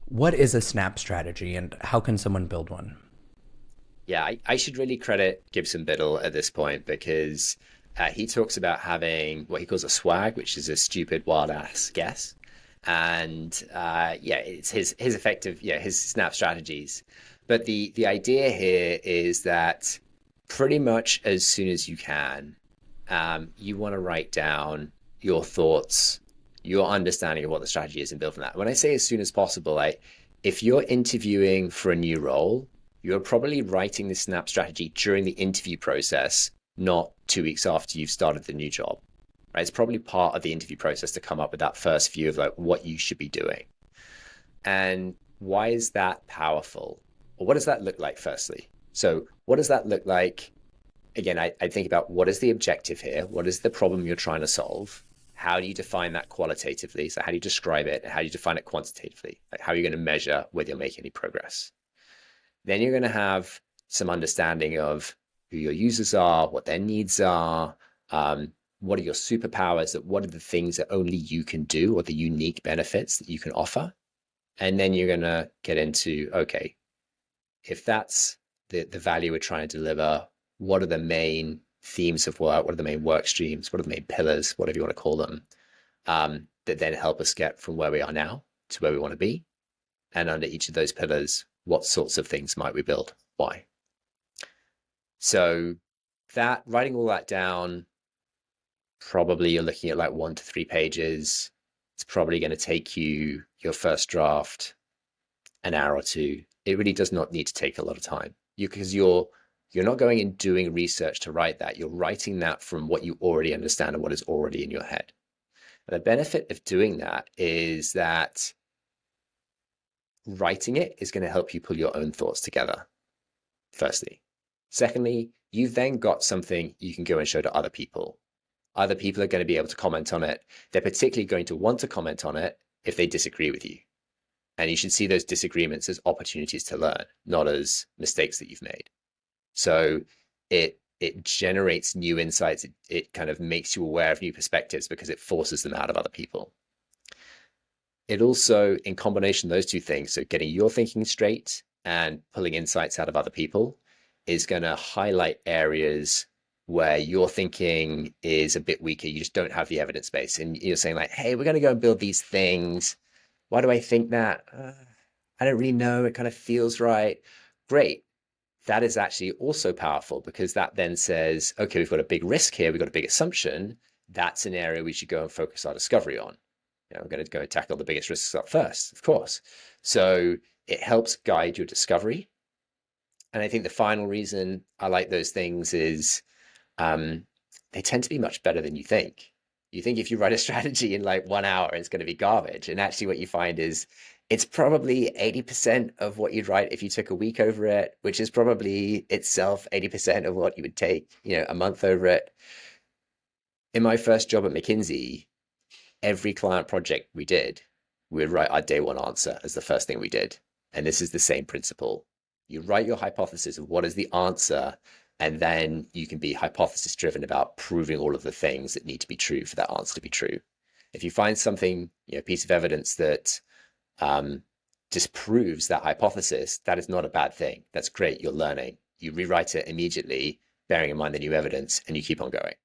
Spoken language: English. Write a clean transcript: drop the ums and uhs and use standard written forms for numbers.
What is a snap strategy and how can someone build one? Yeah, I should really credit Gibson Biddle at this point because he talks about having what he calls a swag, which is a stupid wild ass guess. And yeah, it's his effective, yeah, his snap strategies. But the idea here is that pretty much as soon as you can, you want to write down your thoughts, your understanding of what the strategy is and build from that. When I say as soon as possible, like if you're interviewing for a new role, you're probably writing the snap strategy during the interview process, not 2 weeks after you've started the new job. Right? It's probably part of the interview process to come up with that first view of like what you should be doing. And why is that powerful? Or what does that look like, firstly? So, what does that look like? Again, I think about what is the objective here? What is the problem you're trying to solve? How do you define that qualitatively? So, how do you describe it? How do you define it quantitatively? Like, how are you going to measure whether you're making any progress? Then you're going to have some understanding of who your users are, what their needs are, what are your superpowers, that what are the things that only you can do or the unique benefits that you can offer. And then you're going to get into, okay, if that's the value we're trying to deliver, what are the main themes of work? What are the main work streams? What are the main pillars, whatever you want to call them, that then help us get from where we are now to where we want to be? And under each of those pillars, what sorts of things might we build? Why? So that writing all that down, probably you're looking at like 1 to 3 pages. It's probably going to take you your first draft an hour or two. It really does not need to take a lot of time. Because you're not going and doing research to write that. You're writing that from what you already understand and what is already in your head. And the benefit of doing that is that writing it is going to help you pull your own thoughts together, firstly. Secondly, you've then got something you can go and show to other people. Other people are going to be able to comment on it. They're particularly going to want to comment on it if they disagree with you. And you should see those disagreements as opportunities to learn, not as mistakes that you've made. So it generates new insights. It kind of makes you aware of new perspectives because it forces them out of other people. It also, in combination, those two things, so getting your thinking straight and pulling insights out of other people, is going to highlight areas where your thinking is a bit weaker. You just don't have the evidence base. And you're saying, like, hey, we're going to go and build these things. Why do I think that? I don't really know. It kind of feels right. Great. That is actually also powerful because that then says, okay, we've got a big risk here. We've got a big assumption. That's an area we should go and focus our discovery on. We're going to go and tackle the biggest risks up first, of course. So it helps guide your discovery. And I think the final reason I like those things is they tend to be much better than you think. You think if you write a strategy in like 1 hour, it's going to be garbage. And actually, what you find is it's probably 80% of what you'd write if you took a week over it, which is probably itself 80% of what you would take, a month over it. In my first job at McKinsey, every client project we did, we would write our day one answer as the first thing we did. And this is the same principle. You write your hypothesis of what is the answer, and then you can be hypothesis driven about proving all of the things that need to be true for that answer to be true. If you find something, a piece of evidence that disproves that hypothesis, that is not a bad thing. That's great. You're learning. You rewrite it immediately, bearing in mind the new evidence, and you keep on going.